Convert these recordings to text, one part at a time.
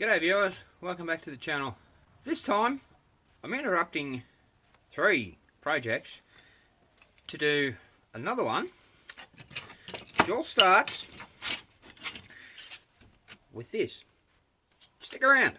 G'day viewers, welcome back to the channel. This time I'm interrupting 3 projects to do another one which all starts with this. Stick around.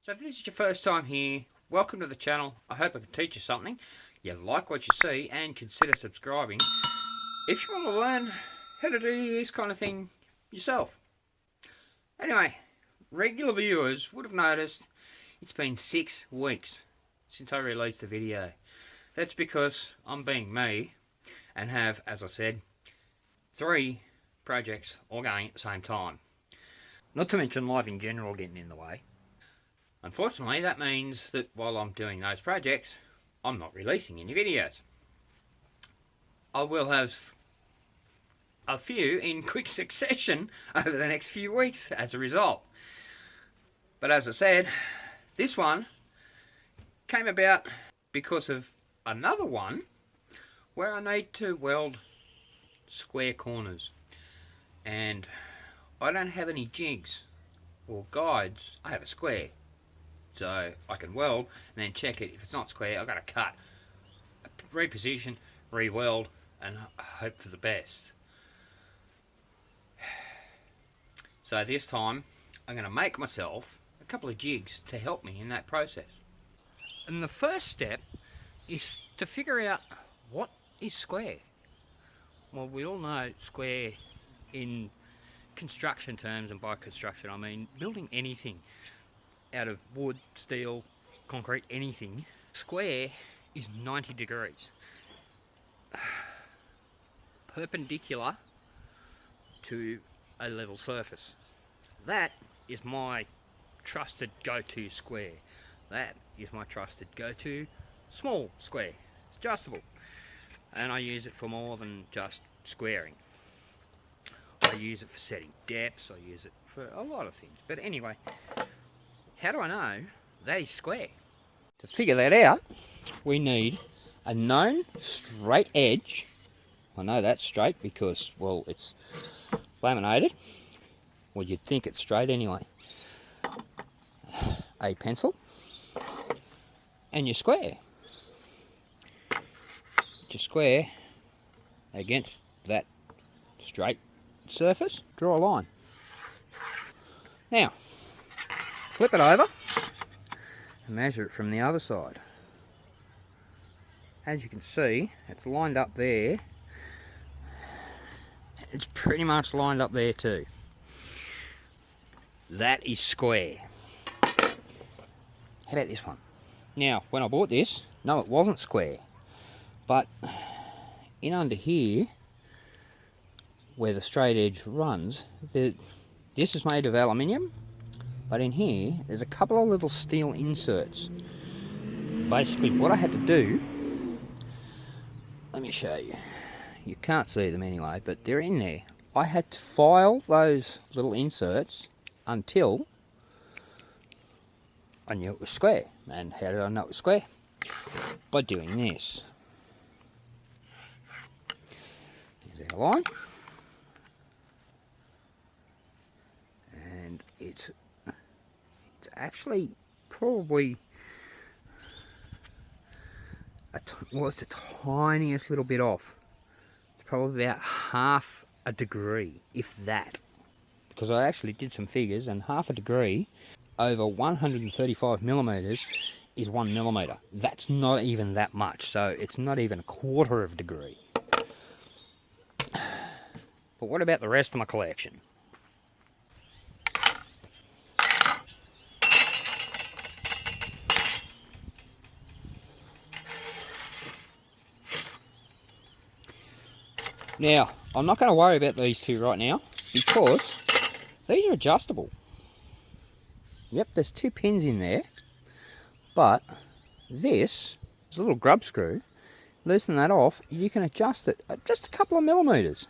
So if this is your first time here, welcome to the channel. I hope I can teach you something. You like what you see and consider subscribing if you want to learn how to do this kind of thing yourself. Anyway, regular viewers would have noticed it's been 6 weeks since I released a video. That's because I'm being me and have, as I said, 3 projects all going at the same time. Not to mention life in general getting in the way. Unfortunately, that means that while I'm doing those projects, I'm not releasing any videos. I will have a few in quick succession over the next few weeks as a result. But as I said, this one came about because of another one where I need to weld square corners. And I don't have any jigs or guides. I have a square. So I can weld and then check it. If it's not square, I've got to cut, reposition, re-weld, and hope for the best. So this time, I'm going to make myself a couple of jigs to help me in that process. And the first step is to figure out what is square. Well, we all know square in construction terms, and by construction I mean building anything out of wood, steel, concrete, anything. Square is 90 degrees. Perpendicular to a level surface. That is my trusted go-to square. That is my trusted go-to small square. It's adjustable. And I use it for more than just squaring. I use it for setting depths, I use it for a lot of things. But anyway, how do I know that is square? To figure that out, we need a known straight edge. I know that's straight because, well, it's laminated. Well, you'd think it's straight anyway. A pencil and your square. Your square against that straight surface, draw a line. Now, flip it over and measure it from the other side. As you can see, it's lined up there. It's pretty much lined up there too. That is square. How about this one? Now, when I bought this, no, it wasn't square. But in under here, where the straight edge runs, this is made of aluminium. But in here, there's a couple of little steel inserts. Basically, what I had to do, let me show you. You can't see them anyway, but they're in there. I had to file those little inserts until I knew it was square. And how did I know it was square? By doing this. Here's our line. And it's actually probably it's the tiniest little bit off. It's probably about half a degree, if that, because I actually did some figures, and half a degree over 135 millimeters is 1 millimeter. That's not even that much, so it's not even a quarter of a degree. But what about the rest of my collection? Now, I'm not going to worry about these two right now because these are adjustable. Yep, there's 2 pins in there, but this is a little grub screw. Loosen that off, you can adjust it at just a couple of millimeters.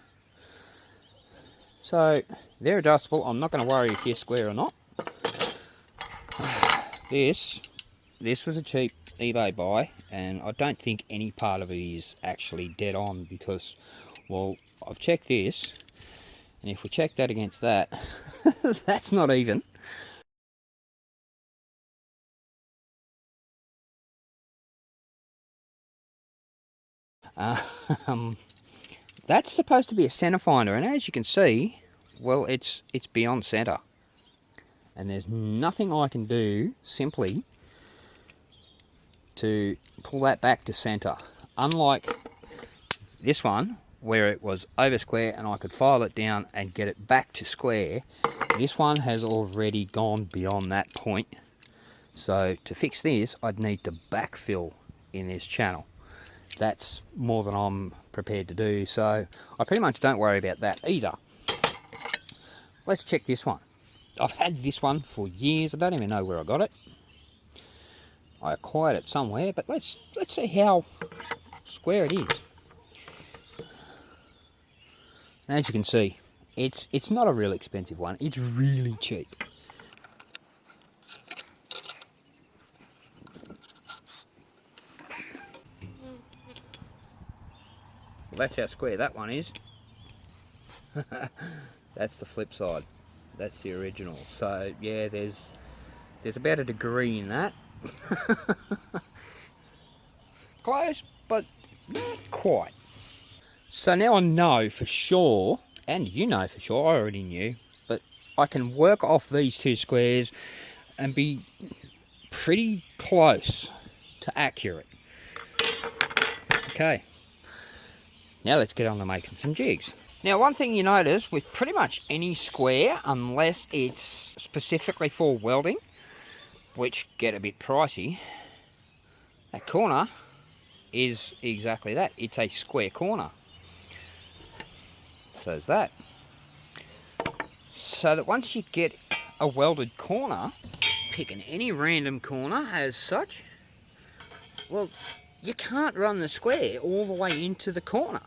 So they're adjustable. I'm not going to worry if you're square or not. This was a cheap eBay buy, and I don't think any part of it is actually dead on, because, well, I've checked this, and if we check that against that, that's not even. That's supposed to be a center finder, and as you can see, well, it's beyond center, and there's nothing I can do simply to pull that back to center, unlike this one where it was over square and I could file it down and get it back to square. This one has already gone beyond that point, so to fix this I'd need to backfill in this channel. That's more than I'm prepared to do, so I pretty much don't worry about that either. Let's check this one. I've had this one for years. I don't even know where I got it. I acquired it somewhere, but let's see how square it is. And as you can see, it's not a real expensive one. It's really cheap. Well, that's how square that one is. That's the flip side. That's the original. So yeah, there's about a degree in that. Close, but not quite. So now I know for sure, and you know for sure, I already knew, but I can work off these two squares and be pretty close to accurate. Okay, now let's get on to making some jigs. Now, one thing you notice with pretty much any square, unless it's specifically for welding, which get a bit pricey, that corner is exactly that. It's a square corner. So is that. So that once you get a welded corner, picking any random corner as such, well, you can't run the square all the way into the corner.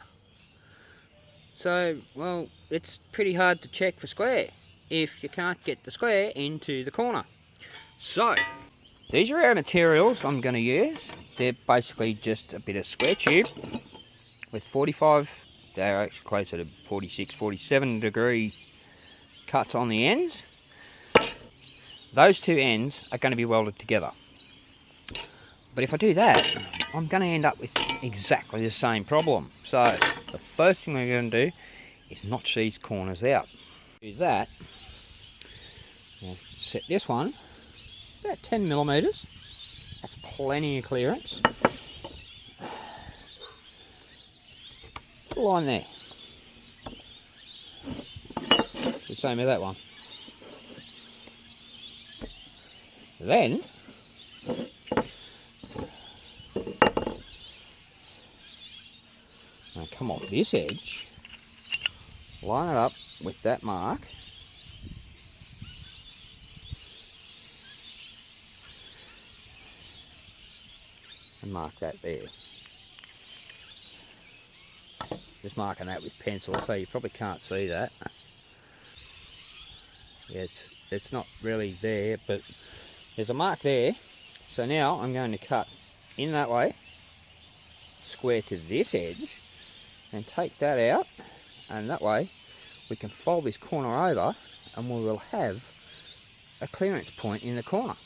So, well, it's pretty hard to check for square if you can't get the square into the corner. So, these are our materials I'm going to use. They're basically just a bit of square tube with 45, they're actually closer to 46, 47 degree cuts on the ends. Those two ends are going to be welded together. But if I do that, I'm going to end up with exactly the same problem. So the first thing we're going to do is notch these corners out. Do that. We'll set this one about 10 millimeters. That's plenty of clearance. Put a line there. The same with that one. Then now come off this edge, line it up with that mark, and mark that there. Just marking that with pencil, so you probably can't see that. Yeah, it's not really there, but there's a mark there. So now I'm going to cut in that way, square to this edge, and take that out, and that way we can fold this corner over and we will have a clearance point in the corner.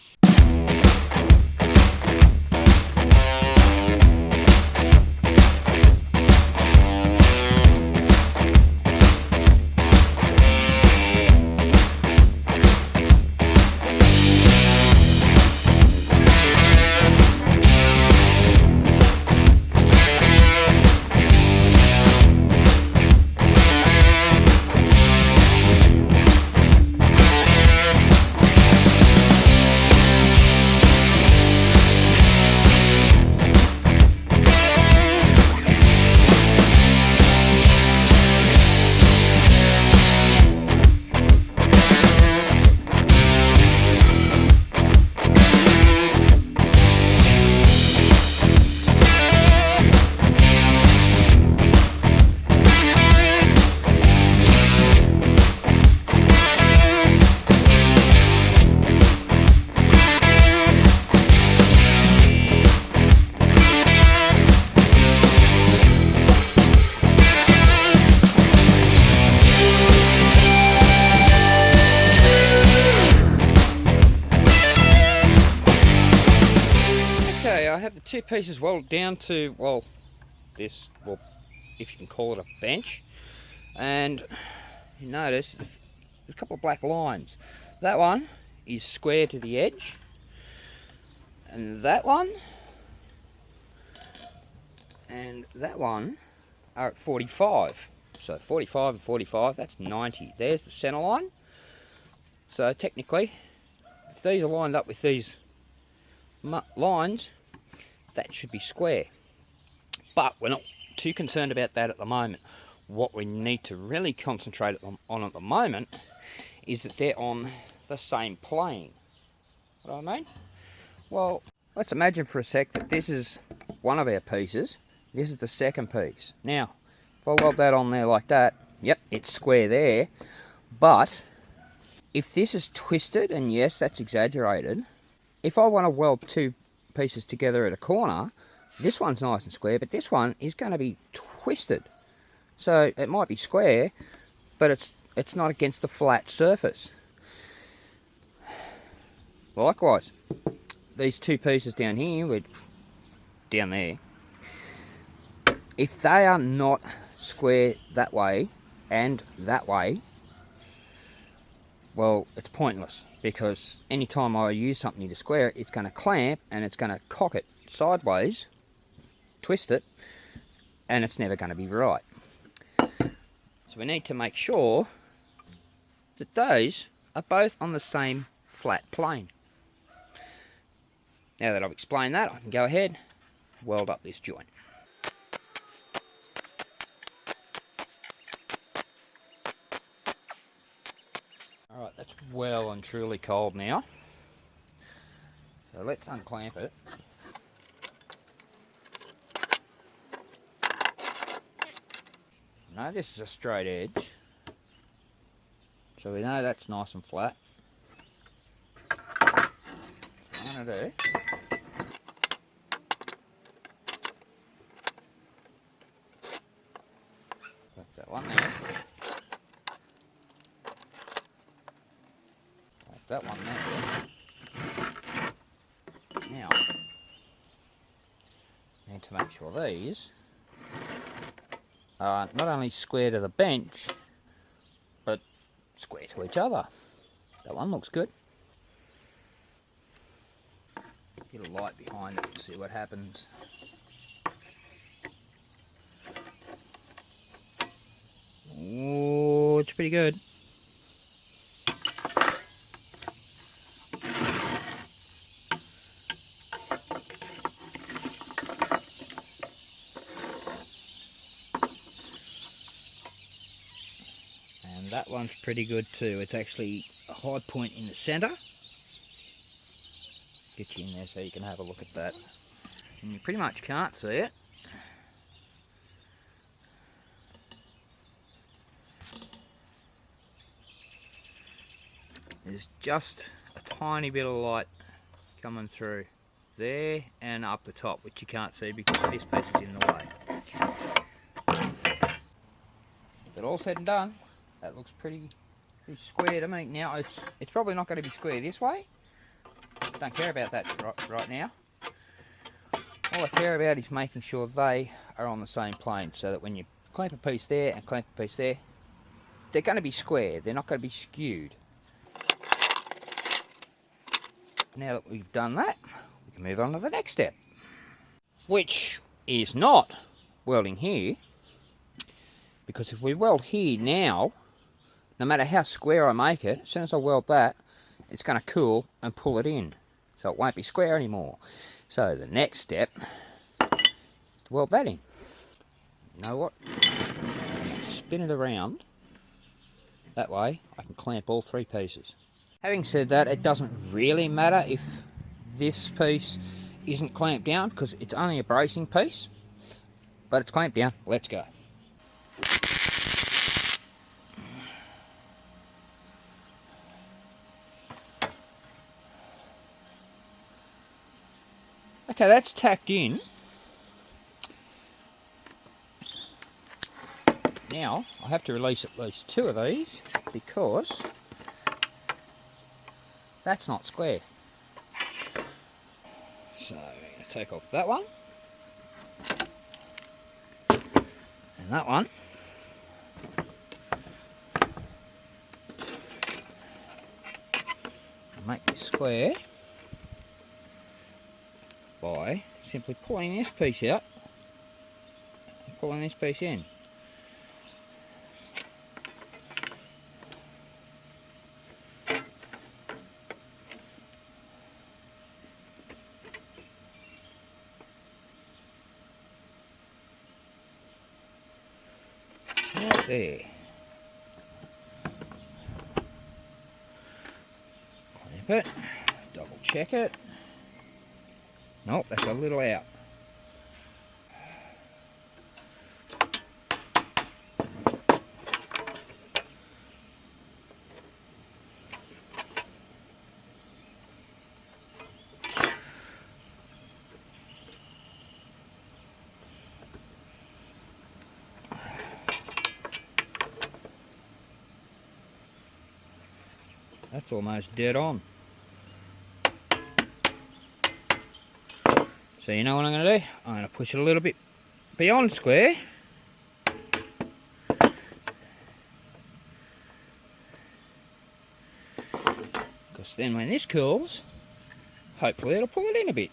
the two pieces welded down to, well, this, well, if you can call it a bench. And you notice there's a couple of black lines. That one is square to the edge, and that one and that one are at 45. So 45 and 45, that's 90. There's the center line. So technically, if these are lined up with these lines, that should be square. But we're not too concerned about that at the moment. What we need to really concentrate on at the moment is that they're on the same plane. What do I mean? Well, let's imagine for a sec that this is one of our pieces. This is the second piece. Now, if I weld that on there like that, yep, it's square there. But if this is twisted, and yes, that's exaggerated, if I want to weld two pieces together at a corner, this one's nice and square, but this one is going to be twisted. So it might be square, but it's not against the flat surface. Likewise, these two pieces down here, down there, if they are not square that way and that way, well, it's pointless, because anytime I use something to square it, it's going to clamp and it's going to cock it sideways, twist it, and it's never going to be right. So we need to make sure that those are both on the same flat plane. Now that I've explained that, I can go ahead and weld up this joint. Alright, that's well and truly cold now. So let's unclamp it. Now this is a straight edge, so we know that's nice and flat. What I'm going to do, put that one there. That one there. Now, need to make sure these are not only square to the bench, but square to each other. That one looks good. Get a light behind it and see what happens. Oh, it's pretty good. And that one's pretty good too. It's actually a high point in the center. Get you in there so you can have a look at that. And you pretty much can't see it. There's just a tiny bit of light coming through there and up the top, which you can't see because this piece is in the way. But all said and done, that looks pretty square to me. Now it's probably not going to be square this way. Don't care about that right now. All I care about is making sure they are on the same plane, so that when you clamp a piece there and clamp a piece there, they're going to be square. They're not going to be skewed. Now that we've done that, we can move on to the next step, which is not welding here, because if we weld here now, no matter how square I make it, as soon as I weld that, it's going to cool and pull it in, so it won't be square anymore. So the next step is to weld that in. You know what? Spin it around. That way I can clamp all three pieces. Having said that, it doesn't really matter if this piece isn't clamped down, because it's only a bracing piece, but it's clamped down. Let's go. Okay, that's tacked in. Now, I have to release at least two of these, because that's not square. So, take off that one. And that one. Make this square by simply pulling this piece out and pulling this piece in. Right there. Clamp it, double check it. Nope, that's a little out. That's almost dead on. So you know what I'm going to do? I'm going to push it a little bit beyond square. Because then when this cools, hopefully it'll pull it in a bit.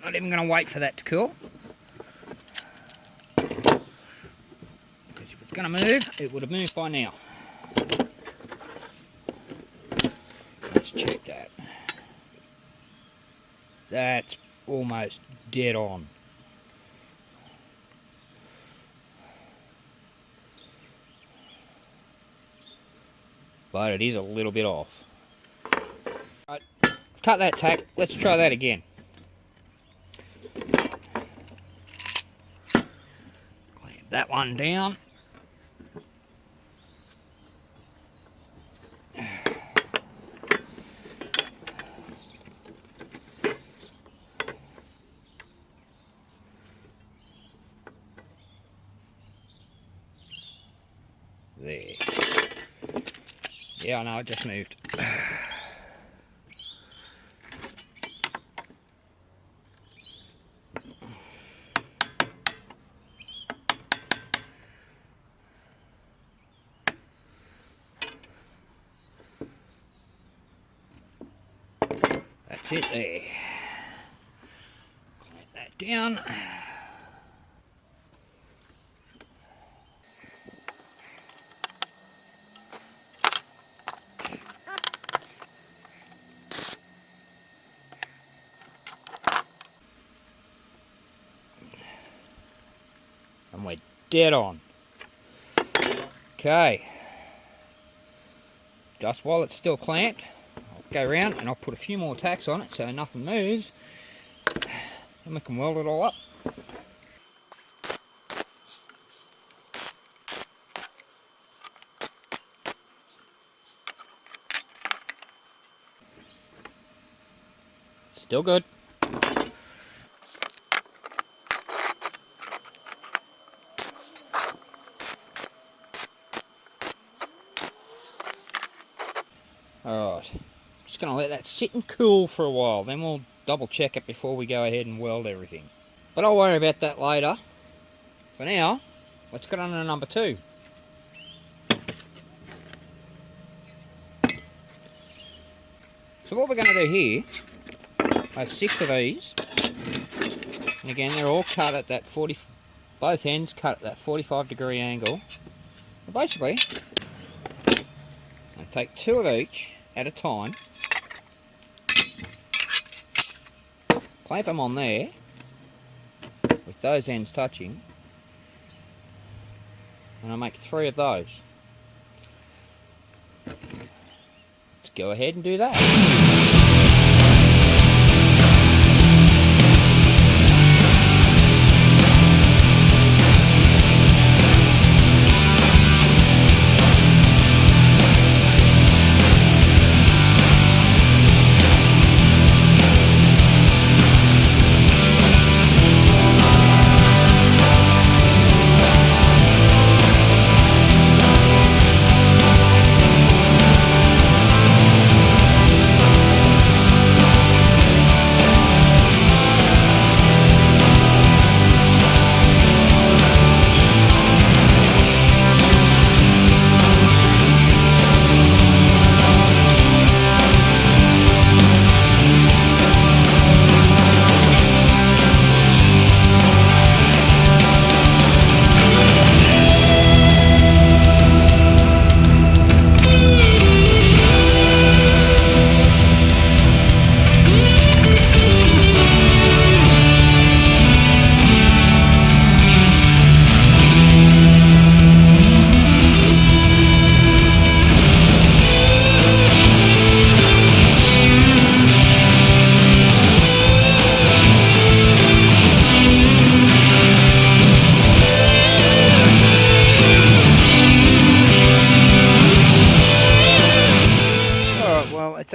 Not even going to wait for that to cool. Because if it's going to move, it would have moved by now. Check that. That's almost dead on. But it is a little bit off. Right, cut that tack. Let's try that again. Clamp that one down. There. Yeah, I know, it just moved. That's it there. Clamp that down. And we're dead on. Okay. Just while it's still clamped, I'll go around and I'll put a few more tacks on it so nothing moves. Then we can weld it all up. Still good. Alright, just going to let that sit and cool for a while, then we'll double check it before we go ahead and weld everything. But I'll worry about that later. For now, let's get on to number 2. So what we're going to do here, I have 6 of these, and again they're all cut at that 40, both ends cut at that 45-degree angle. And basically, I'm going to take 2 of each at a time, clamp them on there with those ends touching, and I'll make 3 of those. Let's go ahead and do that.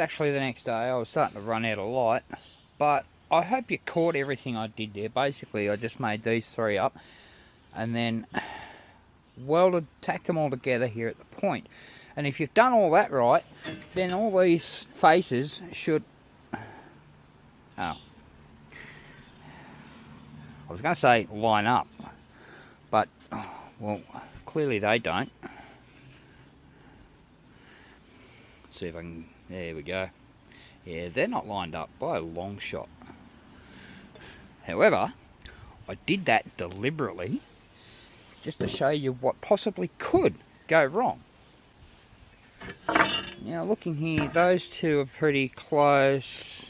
actually the next day. I was starting to run out of light, but I hope you caught everything I did there. Basically, I just made these three up and then welded, tacked them all together here at the point. And if you've done all that right, then all these faces should... Oh. I was going to say line up, but, well, clearly they don't. Let's see if I can... There we go. Yeah, they're not lined up by a long shot. However, I did that deliberately just to show you what possibly could go wrong. Now looking here, those two are pretty close.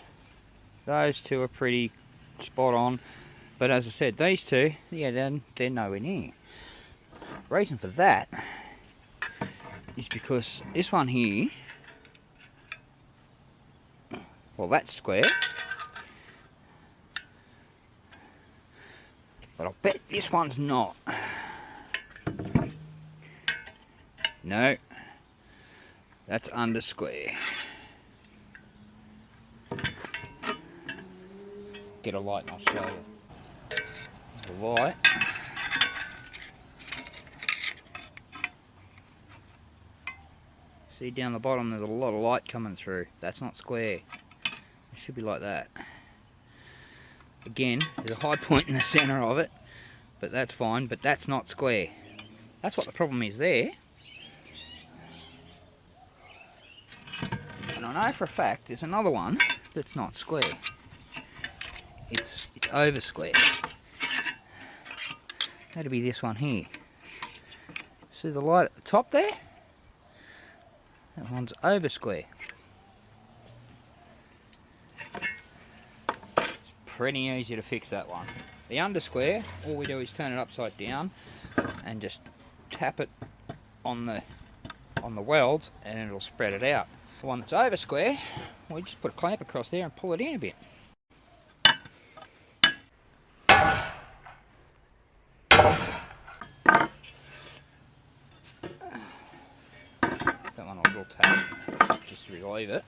Those two are pretty spot on. But as I said, these two, yeah, they're nowhere near. The reason for that is because this one here, well, that's square. But I'll bet this one's not. No. That's under square. Get a light and I'll show you. The light. See down the bottom there's a lot of light coming through. That's not square. It should be like that. Again, there's a high point in the centre of it, but that's fine, but that's not square. That's what the problem is there. And I know for a fact there's another one that's not square. It's over square. That'll be this one here. See the light at the top there? That one's over square. It's pretty easy to fix that one. The under square, all we do is turn it upside down and just tap it on the welds and it'll spread it out. The one that's over square, we just put a clamp across there and pull it in a bit. That one a little tap, just to relieve it.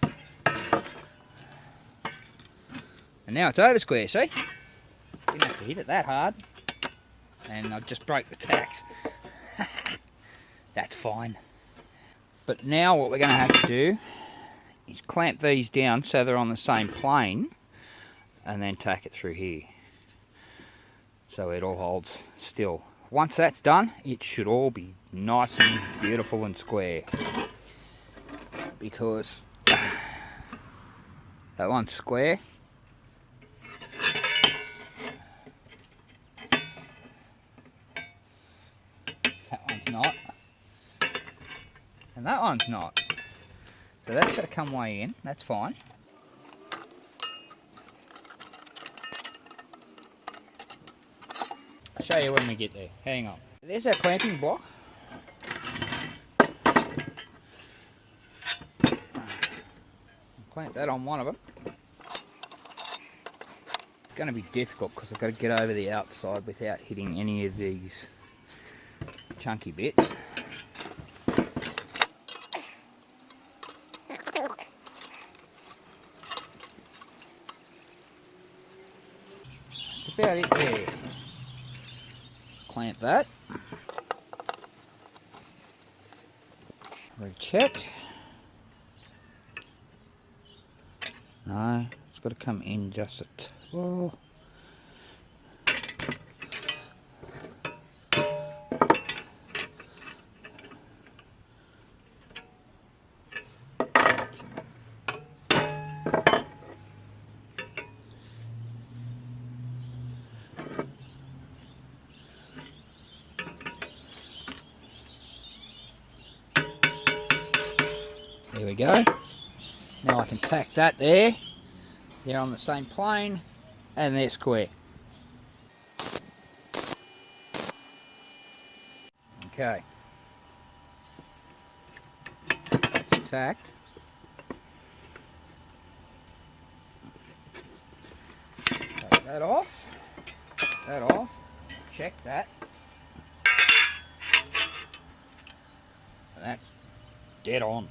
And now it's over square, see? Didn't have to hit it that hard. And I just broke the tacks. That's fine. But now what we're going to have to do is clamp these down so they're on the same plane and then tack it through here so it all holds still. Once that's done, it should all be nice and beautiful and square, because that one's square, that one's not, and that one's not. So that's got to come way in, that's fine. I'll show you when we get there, hang on. There's our clamping block. Clamp that on one of them. It's going to be difficult because I've got to get over the outside without hitting any of these chunky bits. That's about it there. Clamp that. Recheck. No, it's got to come in just a little. There we go. Now I can tack that there. They're on the same plane and they're square. Okay. That's tacked. Take that off. That off. Check that. That's dead on.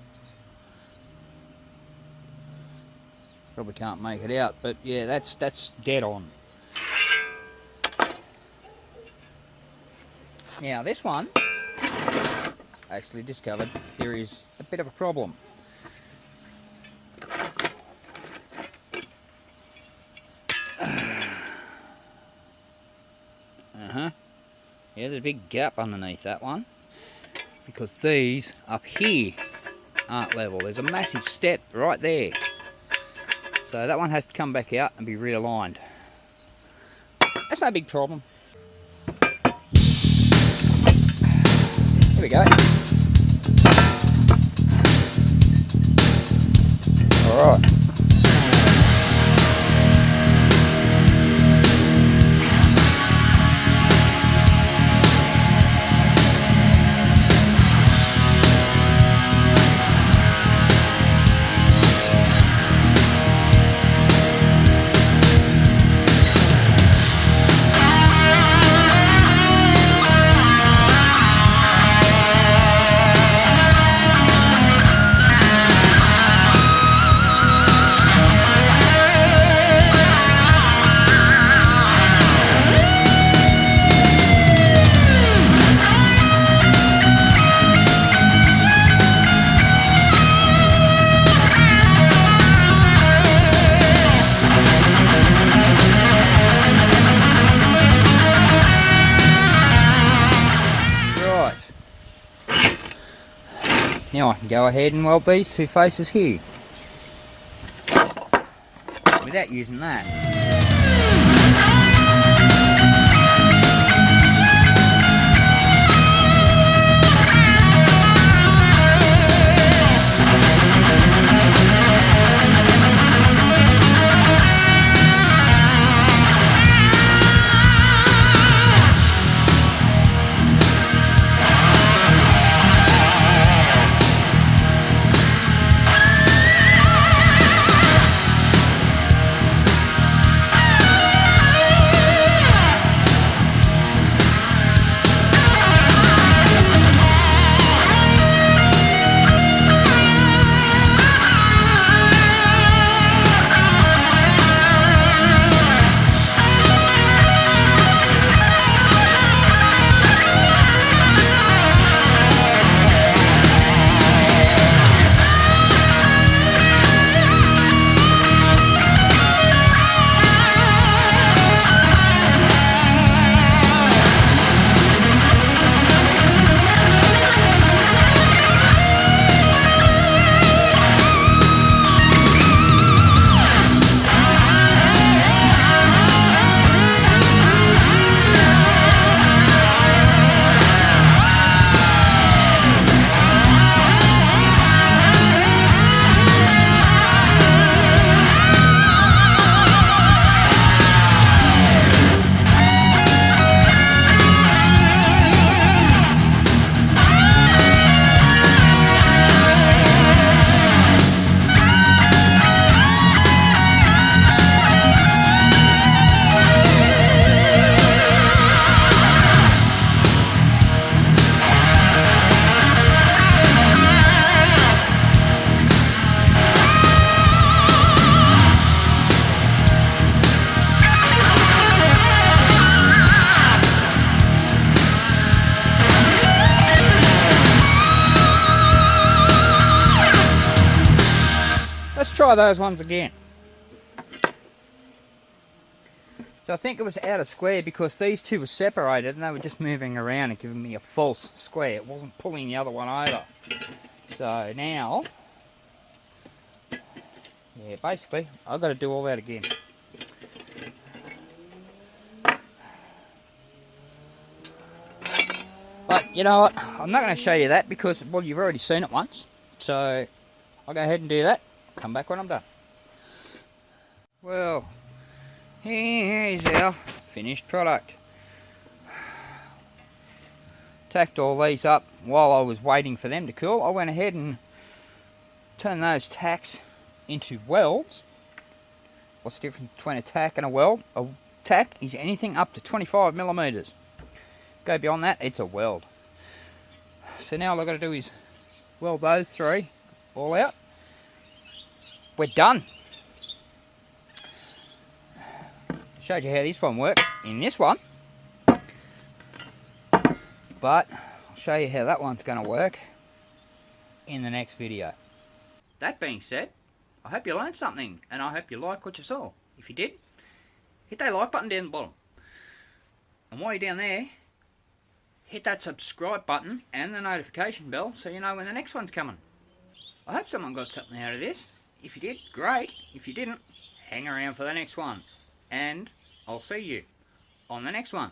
Probably can't make it out, but yeah, that's dead on. Now this one, I actually discovered there is a bit of a problem. Yeah, there's a big gap underneath that one, because these up here aren't level. There's a massive step right there. So that one has to come back out and be realigned. That's no big problem. Here we go. Alright. Now I can go ahead and weld these two faces here without using that. Let's try those ones again. So I think it was out of square because these two were separated and they were just moving around and giving me a false square. It wasn't pulling the other one over. So now, yeah, basically I've got to do all that again. But you know what, I'm not going to show you that because, well, you've already seen it once. So I'll go ahead and do that. Come back when I'm done. Well, here's our finished product. Tacked all these up while I was waiting for them to cool. I went ahead and turned those tacks into welds. What's the difference between a tack and a weld? A tack is anything up to 25 millimeters. Go beyond that, it's a weld. So now all I've got to do is weld those three all out. We're done. showed you how this one worked in this one. But I'll show you how that one's going to work in the next video. That being said, I hope you learned something, and I hope you like what you saw. If you did, hit that like button down the bottom. And while you're down there, hit that subscribe button and the notification bell so you know when the next one's coming. I hope someone got something out of this. If you did, great. If you didn't, hang around for the next one. And I'll see you on the next one.